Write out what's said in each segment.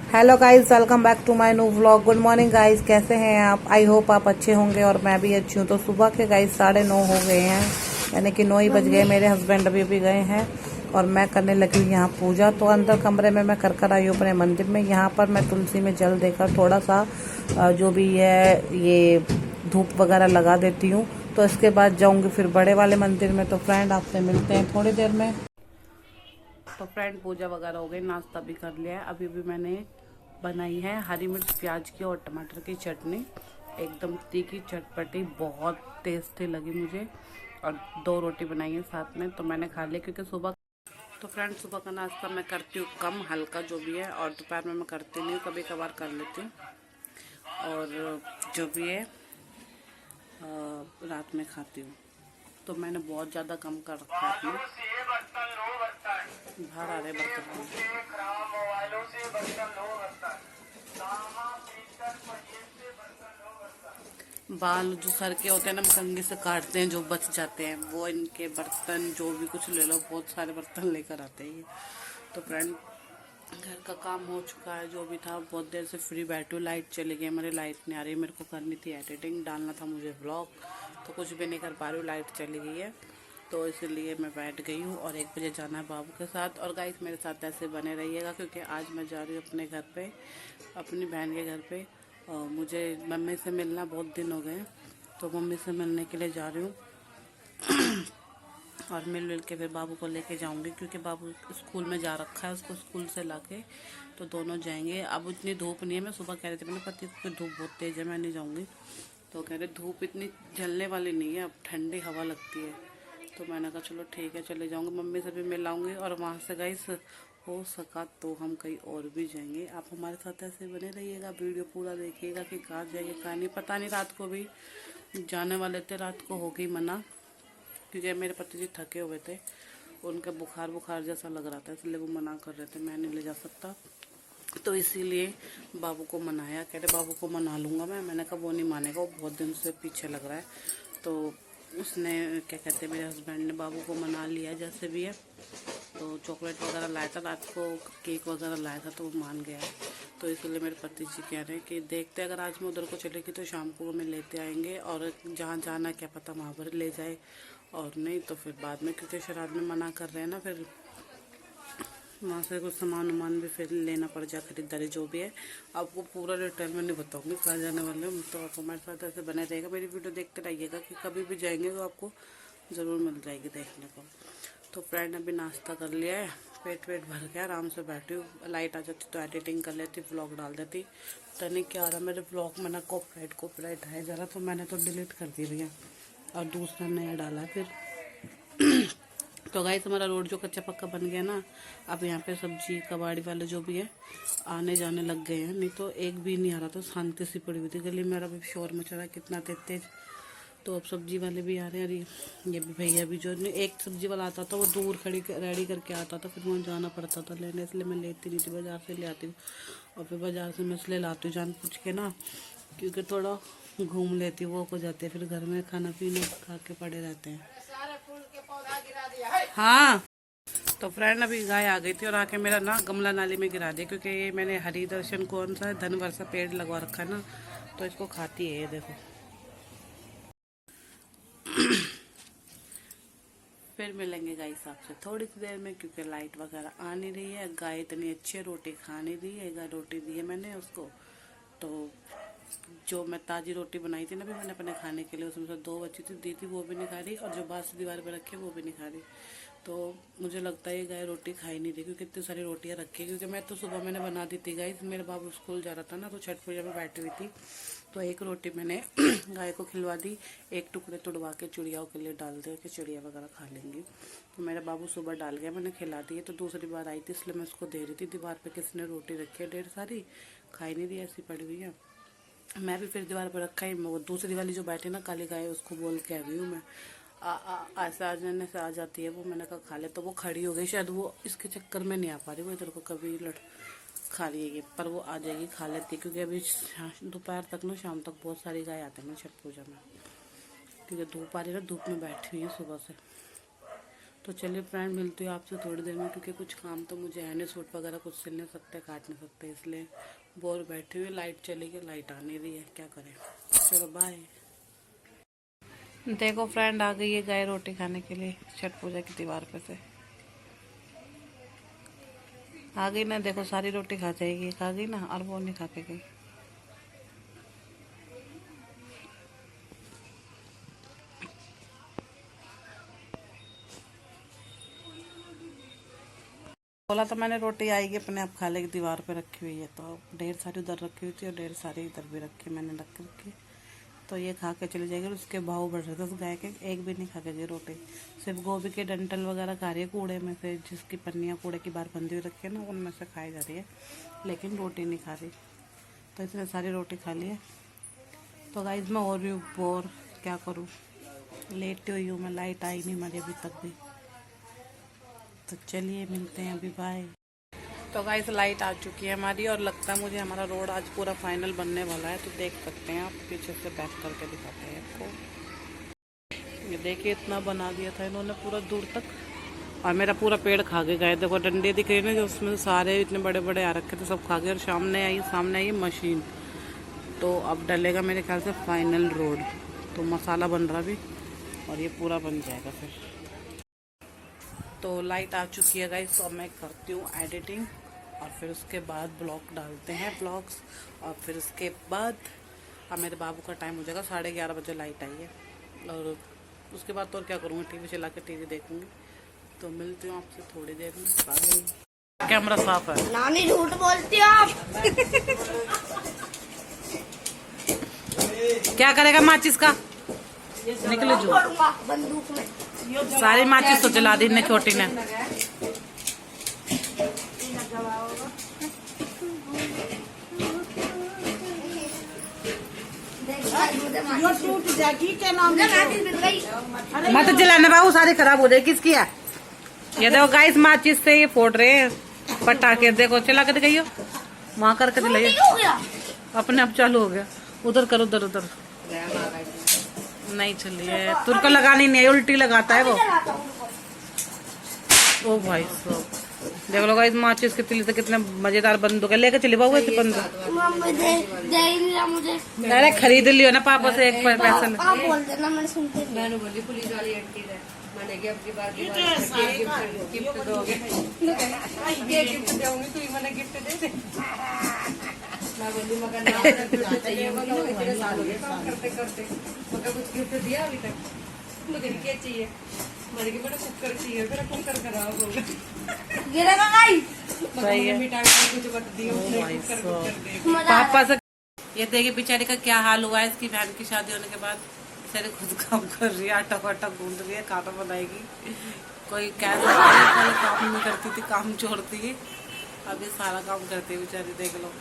Hello guys, welcome back to my new vlog. Good morning guys, कैसे हैं आप? I hope आप अच्छे होंगे और मैं भी अच्छी हूँ। तो सुबह के गाइस 9:30 हो गए हैं, यानी कि 9 ही बज गए। मेरे हस्बैंड अभी गए हैं और मैं करने लगी हूँ यहाँ पूजा। तो अंदर कमरे में मैं कर आई हूँ अपने मंदिर में। यहाँ पर मैं तुलसी में जल देकर थोड़ा सा जो भी है ये धूप वगैरह लगा देती हूँ। तो इसके बाद जाऊँगी फिर बड़े वाले मंदिर में। तो फ्रेंड, आपसे मिलते हैं थोड़ी देर में। तो फ्रेंड, पूजा वगैरह हो गई, नाश्ता भी कर लिया है। अभी भी मैंने बनाई है हरी मिर्च प्याज की और टमाटर की चटनी, एकदम तीखी चटपटी, बहुत टेस्टी लगी मुझे। और 2 रोटी बनाई है साथ में, तो मैंने खा लिया क्योंकि सुबह। तो फ्रेंड, सुबह का नाश्ता मैं करती हूँ कम, हल्का जो भी है, और दोपहर में मैं करती नहीं हूँ, कभी कभार कर लेती हूँ। और जो भी है रात में खाती हूँ। तो मैंने बहुत ज़्यादा कम कर रखा है अपना। बाहर आ रहे बर्तन। बाल जो सर के होते हैं ना, हम कंघी से काटते हैं, जो बच जाते हैं वो इनके बर्तन, जो भी कुछ ले लो, बहुत सारे बर्तन लेकर आते हैं ये। तो फ्रेंड, घर का काम हो चुका है, जो भी था। बहुत देर से फ्री बैठी हूँ, लाइट चली गई, मेरी लाइट नहीं आ रही। मेरे को करनी थी एडिटिंग, डालना था मुझे व्लॉग, तो कुछ भी नहीं कर पा रही हूँ, लाइट चली गई है। तो इसलिए मैं बैठ गई हूँ और 1 बजे जाना है बाबू के साथ। और गाइस, मेरे साथ ऐसे बने रहिएगा क्योंकि आज मैं जा रही हूँ अपने घर पे, अपनी बहन के घर पे। और मुझे मम्मी से मिलना बहुत दिन हो गए, तो मम्मी से मिलने के लिए जा रही हूँ। और मिल के फिर बाबू को लेके जाऊंगी क्योंकि बाबू स्कूल में जा रखा है, उसको स्कूल से लाके तो दोनों जाएंगे। अब इतनी धूप नहीं है, मैं सुबह कह रही थी मैंने पति को धूप बहुत तेज़ है, मैं नहीं जाऊंगी। तो कह रहे धूप इतनी जलने वाली नहीं है, अब ठंडी हवा लगती है। तो मैंने कहा चलो ठीक है, चले जाऊंगी, मम्मी से भी मिल आऊँगी। और वहाँ से गाइस हो सका तो हम कहीं और भी जाएंगे। आप हमारे साथ ऐसे बने रहिएगा, वीडियो पूरा देखिएगा कि कहाँ जाएंगे कहाँ नहीं, पता नहीं। रात को भी जाने वाले थे, रात को हो गई मना क्योंकि मेरे पति जी थके हुए थे, उनका बुखार बुखार जैसा लग रहा था, इसलिए वो मना कर रहे थे, मैं नहीं ले जा सकता। तो इसीलिए बाबू को मनाया, कह रहे बाबू को मना लूँगा मैंने कहा वो नहीं मानेगा, वो बहुत दिन से पीछे लग रहा है। तो उसने क्या कहते हैं, मेरे हस्बैंड ने बाबू को मना लिया जैसे भी है। तो चॉकलेट वगैरह लाया था रात को, केक वगैरह लाया था, तो वो मान गया है। तो इसलिए मेरे पति जी कह रहे हैं कि देखते अगर आज मैं उधर को चलेगी तो शाम को वो हमें लेते आएंगे, और जहाँ जाना क्या पता वहाँ पर ले जाए, और नहीं तो फिर बाद में, क्योंकि शराब में मना कर रहे हैं ना, फिर वहाँ से कुछ सामान वामान भी फिर लेना पड़ जाए, खरीदारी जो भी है। आपको पूरा डिटेल में नहीं बताऊँगी कहाँ जाने वाले हम। तो आप हमारे साथ ऐसे बने रहेगा, मेरी वीडियो देखते रहिएगा कि कभी भी जाएंगे तो आपको ज़रूर मिल जाएगी देखने को। तो फ्रेंड, अभी नाश्ता कर लिया है, पेट वेट भर गया, आराम से बैठी हूँ। लाइट आ जाती तो एडिटिंग कर लेती, व्लॉग डाल देती। तो नहीं क्या आ रहा मेरे व्लॉग में ना, कॉपीराइट है ज़रा, तो मैंने तो डिलीट कर दी भैया और दूसरा नया डाला फिर। तो गाइस, हमारा रोड जो कच्चा पक्का बन गया ना, अब यहाँ पे सब्जी कबाड़ी वाले जो भी है आने जाने लग गए हैं, नहीं तो एक भी नहीं आ रहा था, शांति सी पड़ी हुई थी गली में। अभी शोर मचा रहा है कितना तेज तेज। तो अब सब्जी वाले भी आ रहे हैं। अरे ये भी भैया भी, जो एक सब्जी वाला आता था वो दूर खड़ी रेडी करके आता था, फिर वहाँ जाना पड़ता था लेने, इसलिए मैं लेती नहीं थी, बाज़ार से ले आती हूँ। और फिर बाज़ार से मैं इसलिए लाती हूँ जान पूछ के ना, क्योंकि थोड़ा घूम लेती हूँ, वो हो जाते हैं, फिर घर में खाना पीना खा के पड़े रहते हैं। हाँ। तो फ्रेंड, अभी गाय आ गई थी और आके मेरा ना गमला नाली में गिरा दिया, क्योंकि ये मैंने हरी दर्शन कौन सा है धनवर सा पेड़ लगवा रखा है ना, तो इसको खाती है ये, देखो। फिर मिलेंगे गाइस आपसे थोड़ी सी देर में, क्योंकि लाइट वगैरह आ नहीं रही है। गाय इतनी अच्छी रोटी खा नहीं रही है, गाय रोटी दी है मैंने उसको। तो जो मैं ताज़ी रोटी बनाई थी ना भी मैंने अपने खाने के लिए, उसमें से 2 बची थी, दी थी, वो भी नहीं खा रही, और जो बासी दीवार पे रखी है वो भी नहीं खा रही। तो मुझे लगता है ये गाय रोटी खा ही नहीं रही, क्योंकि इतनी सारी रोटियां रखी है। क्योंकि मैं तो सुबह मैंने बना दी थी गाइस, मेरे बाबू स्कूल जा रहा था ना, तो छठ पूजा में बैठी हुई थी, तो एक रोटी मैंने गाय को खिलवा दी, एक टुकड़े तुड़वा के चिड़ियाओं के लिए डाल दिया कि चिड़िया वगैरह खा लेंगी। तो मेरा बाबू सुबह डाल गया, मैंने खिला दी। तो दूसरी बार आई थी इसलिए मैं उसको दे रही थी। दीवार पे किसी ने रोटी रखी है ढेर सारी, खाई नहीं रही, ऐसी पड़ी हुई है। मैं भी फिर दीवार पर रखा ही, वो दूसरी वाली जो बैठी ना काली गाय, उसको बोल के आ गई हूँ मैं, ऐसे आ जाने से आ जाती है वो, मैंने कहा खा ले। तो वो खड़ी हो गई, शायद वो इसके चक्कर में नहीं आ पा रही, वो इधर को कभी लड़ खा रही है, पर वो आ जाएगी, खा लेती है। क्योंकि अभी दोपहर तक ना, शाम तक बहुत सारी गाय आते हैं ना छठ पूजा में, क्योंकि धूप आ रही है ना, धूप में बैठी हुई है सुबह से। तो चलिए फ्रेंड, मिलती हूँ आपसे थोड़ी देर में, क्योंकि कुछ काम तो मुझे है नहीं, सूट वगैरह कुछ सिल नहीं सकते, काट नहीं सकते, इसलिए बोर बैठी हुई। लाइट चली गई, लाइट आ नहीं रही है, क्या करें। चलो बाय। देखो फ्रेंड, आ गई है गाय रोटी खाने के लिए छठ पूजा की दीवार पे से। आ गई ना, देखो सारी रोटी खा जाएगी, खा गई ना, और वो नहीं खा के गई। बोला तो मैंने रोटी आएगी अपने आप खा लेगी, दीवार पे रखी हुई है, तो ढेर सारी उधर रखी हुई थी और ढेर सारी इधर भी रखी, मैंने रख रखी। तो ये खा के चली जाएगी। उसके भाव बढ़ रहे थे उस गाय के, एक भी नहीं खा के गई रोटी। सिर्फ गोभी के डंठल वगैरह खा रही है कूड़े में से, जिसकी पन्नियाँ कूड़े की बाहर बंधी हुई रखी है ना, उनमें से खाई जा रही है, लेकिन रोटी नहीं खा रही। तो इसने सारी रोटी खा ली है। तो गाइस मैं और भी बोर, क्या करूँ, लेटी हुई हूँ मैं, लाइट आई नहीं हमारी अभी तक भी। तो चलिए मिलते हैं अभी, बाय। तो गाइस लाइट आ चुकी है हमारी, और लगता है मुझे हमारा रोड आज पूरा फाइनल बनने वाला है। तो देख सकते हैं आप, पीछे से बैक करके दिखाते हैं आपको। ये देखिए, इतना बना दिया था इन्होंने पूरा दूर तक, और मेरा पूरा पेड़ खा के गए। देखो डंडे दिख रही है ना, जो उसमें सारे इतने बड़े बड़े आ रखे थे, सब खा गए। और सामने आई मशीन। तो अब डलेगा मेरे ख्याल से फाइनल रोड। तो मसाला बन रहा भी, और ये पूरा बन जाएगा फिर। तो लाइट आ चुकी है गाइस, तो अब मैं करती हूँ एडिटिंग, और फिर उसके बाद ब्लॉग डालते हैं, ब्लॉग्स। और फिर उसके बाद अब मेरे बाबू का टाइम हो जाएगा, 11:30 बजे लाइट आई है। और उसके बाद तो और क्या करूँगी, टीवी चला के टीवी देखूँगी। तो मिलती हूँ आपसे थोड़ी देर में, बाय। कैमरा साफ है। नानी झूठ बोलती हो आप। क्या करेगा माचिस का, निकले जो बंदूक में सारी माचिस तो जला दी ने छोटी ने। मत जलाने बाबू, सारी खराब हो जाएगी। किसकी है ये? देखो गाइस, माचिस से ये फोड़ रहे हैं पटाखे। देखो चला के दिखाइयो, वहां करके दिलाइए। अपने आप चालू हो गया। उधर करो, उधर उधर नहीं चलिए, तुर को लगानी नहीं है, उल्टी लगाता है वो। ओ भाई साहब, देख लो गाइस, माचिस की तिली से कितने मजेदार बंदूक है। लेके चली बाबू ऐसे बंदूक। अरे खरीद लियो ना पापा से, एक पैसा बोल देना, मैंने सुनते मैंने बोली पुलिस वाली आंटी है, मैंने कि अब की बार गिफ्ट दोगे, ये गिफ्ट दूंगी, तू ही मैंने गिफ्ट दे दे। मैं बोली मगर ना चाहिए, मगर इतने साल हो गए काम करते करते, मगर कुछ गिफ्ट दिया अभी तक, मगर क्या चाहिए, मेरे के बड़ा कुकर चाहिए, मेरा कुकर खराब हो गया। गिरेगा गाइस, सही है, मिठाई कुछ बट दियो पापा से। ये देखिए बेचारी का क्या हाल हुआ है, इसकी बहन की शादी होने के बाद बेचारी खुद काम कर रही है, आटा वाटा गूंद रही है, खाना बनाएगी। कोई कह सकता है पहले काम नहीं करती थी, काम छोड़ती है, अभी सारा काम करती है बेचारी। देख लो,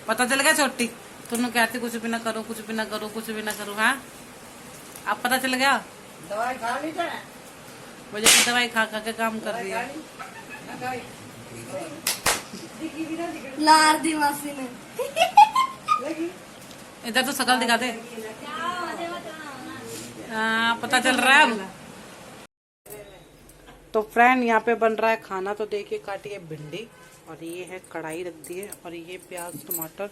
पता चल गया छोटी, तुम कहती कुछ भी ना करो, कुछ भी ना करो, कुछ भी ना करो। हाँ अब पता चल गया, दवाई खा ली था, मुझे दवाई खा खा के काम कर रही है। लार दी मासी ने। इधर तो शकल दिखा दे। पता चल रहा है अब। तो फ्रेंड यहाँ पे बन रहा है खाना। तो देखिए, काटी है भिंडी, और ये है कढ़ाई रख दी है, और ये प्याज टमाटर।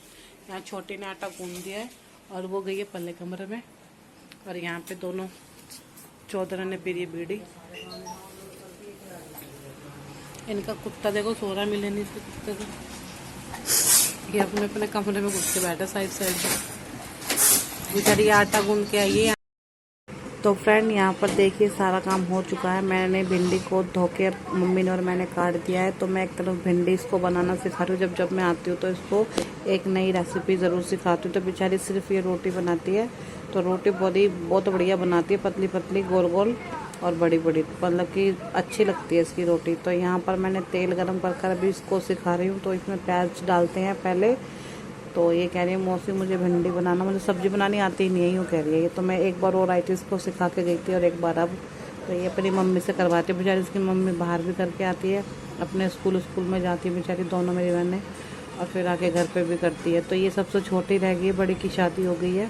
यहाँ छोटी ने आटा गूंद दिया है, और वो गई है पल्ले कमरे में। और यहाँ पे दोनों चौधरा ने पी रही बीड़ी। इनका कुत्ता देखो सो रहा, मिले नहीं इसके कुत्ते को। ये अपने अपने कमरे में घुस के बैठा साइड साइड में। बेचारी आटा गूंद के आई है। तो फ्रेंड यहाँ पर देखिए सारा काम हो चुका है। मैंने भिंडी को धो के मम्मी ने और मैंने काट दिया है। तो मैं एक तरफ भिंडी इसको बनाना सिखा रही हूँ। जब मैं आती हूँ तो इसको एक नई रेसिपी ज़रूर सिखाती हूँ। तो बेचारी सिर्फ ये रोटी बनाती है, तो रोटी बहुत बढ़िया बनाती है, पतली पतली गोल गोल और बड़ी बड़ी, मतलब कि अच्छी लगती है इसकी रोटी। तो यहाँ पर मैंने तेल गरम कर अभी इसको सिखा रही हूँ। तो इसमें प्याज डालते हैं पहले। तो ये कह रही है मौसी मुझे भिंडी बनाना, मुझे सब्ज़ी बनानी आती ही नहीं है, यूँ कह रही है ये। तो मैं एक बार और आई थी इसको सिखा के गई थी, और एक बार अब तो ये अपनी मम्मी से करवाती है। बेचारी इसकी मम्मी बाहर भी करके आती है, अपने स्कूल में जाती है बेचारी, दोनों मेरी बहनें, और फिर आके घर पे भी करती है। तो ये सबसे छोटी रह गई है, बड़ी की शादी हो गई है।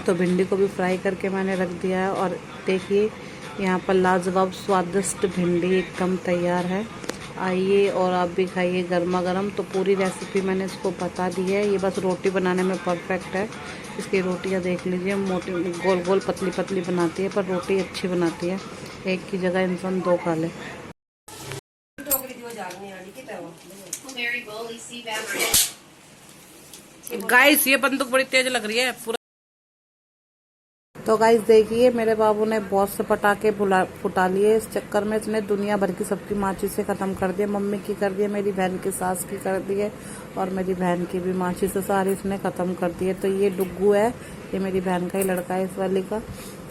तो भिंडी को भी फ्राई करके मैंने रख दिया है। और देखिए यहाँ पर लाजवाब स्वादिष्ट भिंडी एकदम तैयार है। आइए और आप भी खाइए गर्मा गर्म। तो पूरी रेसिपी मैंने इसको बता दी है। ये बस रोटी बनाने में परफेक्ट है। इसकी रोटियाँ देख लीजिए, मोटी गोल गोल पतली पतली बनाती है, पर रोटी अच्छी बनाती है। एक की जगह इंसान 2 खा ले। गाइस ये बंदूक बड़ी तेज लग रही है पूरा। तो गाइस देखिए, मेरे बाबू ने बहुत से पटाखे फुटा लिए। इस चक्कर में इसने दुनिया भर की सबकी माचिस से ख़त्म कर दिया। मम्मी की कर दिए, मेरी बहन की सास की कर दिए, और मेरी बहन की भी माचिस से सारी इसने ख़त्म कर दिए। तो ये डुग्गू है, ये मेरी बहन का ही लड़का है इस वाली का।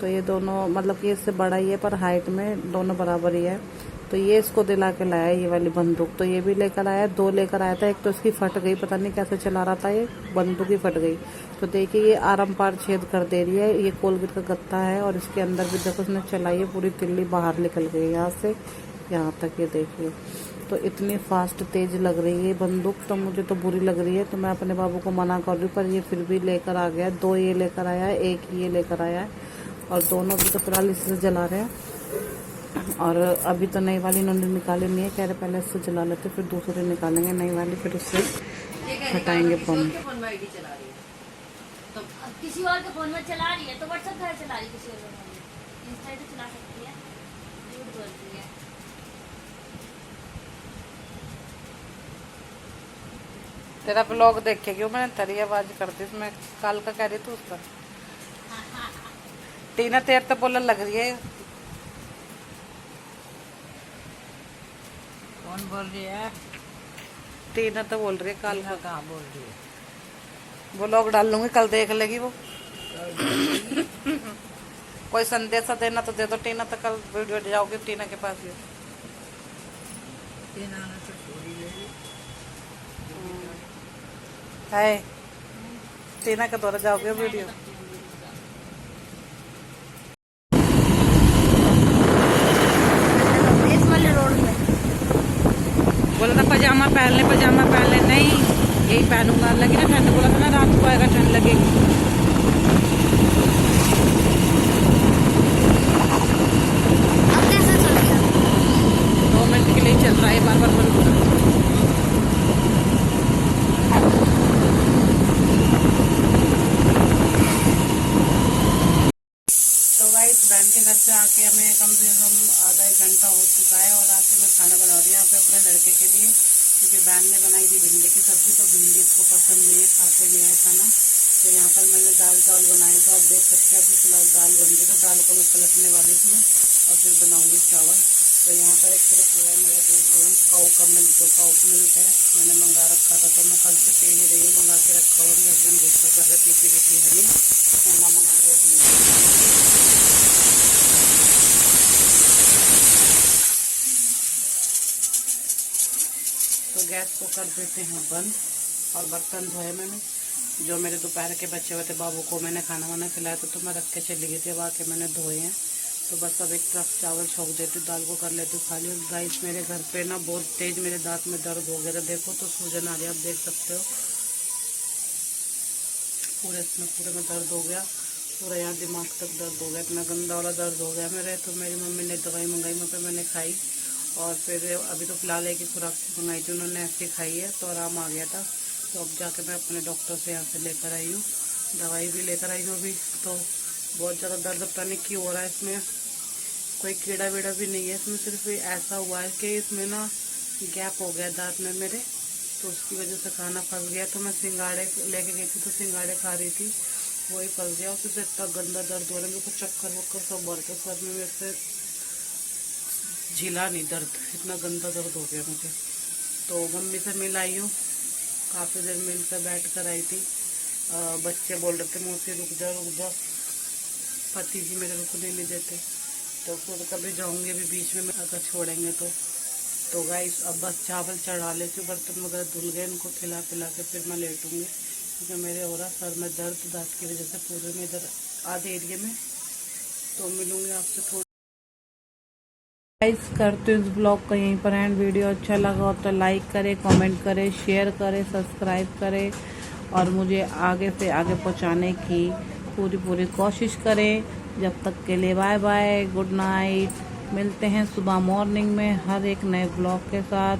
तो ये दोनों मतलब कि इससे बड़ा ही है, पर हाइट में दोनों बराबर ही है। तो ये इसको दिला के लाया ये वाली बंदूक। तो ये भी लेकर आया, 2 लेकर आया था। एक तो इसकी फट गई, पता नहीं कैसे चला रहा था, ये बंदूक ही फट गई। तो देखिए ये आरम पार छेद कर दे रही है। ये कोलगेट का गत्ता है, और इसके अंदर भी देखो उसने चलाई है, पूरी तिल्ली बाहर निकल गई यहाँ से यहाँ तक। ये देखिए, तो इतनी फास्ट तेज लग रही है बंदूक, तो मुझे तो बुरी लग रही है। तो मैं अपने बाबू को मना कर रही हूँ, पर ये फिर भी लेकर आ गया। 2 ये लेकर आया है, 1 ये लेकर आया है, और दोनों भी तो फिलहाल इससे जला रहे हैं। और अभी तो नई वाली इन्होंने निकाली नहीं है, कह रहे पहले इससे जला लेते, फिर दूसरे निकालेंगे नई वाली, फिर उससे हटाएंगे बम। तो किसी और के फोन में चला रही है तो व्हाट्सएप घर चला रही है, किसी और के फोन में इंस्टा तो चला सकती है, झूठ बोलती है। तेरा ब्लॉग देख के क्यों मैंने तेरी आवाज कर दी, मैं काल का कह रही थी उसका। टीना तेरे तो बोलने लग रही है। कौन बोल रही है? टीना तो बोल रही है काल का। कहाँ बोल रही है? वो लोग डाल लूंगी, कल देख लेगी वो। कोई संदेशा देना तो दे दो टीना, तो कल वीडियो जाओगे टीना के पास ही। है टीना के द्वारा जाओगे वीडियो। इस वाले रोड में बोला था पजामा पहन ले, नहीं यही पहनूंगा। लगी ना ठंड, बोला था ना रात को आएगा ठंड लगेगी। अब कैसे चल गया? 2 मिनट के लिए चल रहा है, बार बार बंद हो रहा है। तो गाइस बहन के घर से आके हमें कम से कम आधा 1 घंटा हो चुका है, और आके मैं खाना बना रही हूँ यहाँ पे अपने लड़के के लिए, क्योंकि बहन ने बनाई थी भिंडी की सब्जी, तो भिंडी इसको पसंद नहीं है, खाते नहीं है खाना। तो यहाँ पर मैंने दाल चावल बनाए, तो आप देख सकते हैं अभी फिलहाल दाल बन गई, तो दाल को मैं पलटने वाली इसमें, और फिर बनाऊंगी चावल। तो यहाँ पर एक तरफ हुआ है मेरा दूध गर्म, काऊ का मिल्क, जो काऊ मिल्क है मैंने मंगा रखा था, तो मैं कल से पी नहीं रही हूँ, मंगा के रखा हुआ। मेरे हस्बैंड गुस्सा कर रहे, पीती है नहीं, महंगा मंगा के रखने। तो गैस को कर देते हैं बंद, और बर्तन धोए मैंने, जो मेरे दोपहर के बचे हुए थे। बाबू को मैंने खाना वाना खिलाया था, तो मैं रख के चली गई थी, अब आके मैंने धोए हैं। तो बस अब एक तरफ चावल छोंक देती हूँ, दाल को कर लेती हूँ खाली। और गाइस मेरे घर पे ना बहुत तेज मेरे दांत में दर्द हो गया था, देखो तो सूजन आ रही है, आप देख सकते हो पूरे इसमें, पूरे में दर्द हो गया, पूरा यहाँ दिमाग तक दर्द हो गया, इतना गंदा वाला दर्द हो गया मेरे। तो मेरी मम्मी ने दवाई मंगाई, मैं मैंने खाई, और फिर अभी तो फिलहाल एक ही खुराक मंगाई थी उन्होंने, ऐसी खाई है, तो आराम आ गया था। तो अब जाके मैं अपने डॉक्टर से यहाँ से लेकर आई हूँ, दवाई भी लेकर आई हूँ अभी। तो बहुत ज़्यादा दर्द पता नहीं क्यों हो रहा है, इसमें कोई कीड़ा वीड़ा भी नहीं है, इसमें सिर्फ ऐसा हुआ है कि इसमें ना गैप हो गया दांत में मेरे, तो उसकी वजह से खाना फंस गया। तो मैं सिंगाड़े लेके गई थी, तो सिंगाड़े खा रही थी, वही फंस गया, उससे इतना गंदा दर्द हो रहा है मेरे को, चक्कर वक्कर सब बढ़ के सर में मेरे से झिला नहीं दर्द, इतना गंदा दर्द हो गया मुझे। तो मम्मी से मिल आई हूँ, काफ़ी देर मिल कर बैठ कर आई थी। बच्चे बोल रहे थे मुझसे रुक जा, पति जी मेरे रुकने नहीं देते, तो फिर कभी जाऊँगी अभी बीच में अगर छोड़ेंगे तो गाइस अब बस चावल चढ़ा लेती हूँ, बर्तन वगैरह धुल गए, इनको खिला पिला के फिर मैं लेटूँगी, क्योंकि मेरे हो रहा सर में दर्द दांत की वजह से पूरे में इधर आधे एरिया में। तो मिलूँगी आपसे थोड़ी। गाइस करते हैं इस ब्लॉग का यहीं पर एंड। वीडियो अच्छा लगा हो तो लाइक करें, कमेंट करें, शेयर करें, सब्सक्राइब करें, और मुझे आगे से आगे पहुंचाने की पूरी कोशिश करें। जब तक के लिए बाय बाय, गुड नाइट। मिलते हैं सुबह मॉर्निंग में हर एक नए ब्लॉग के साथ।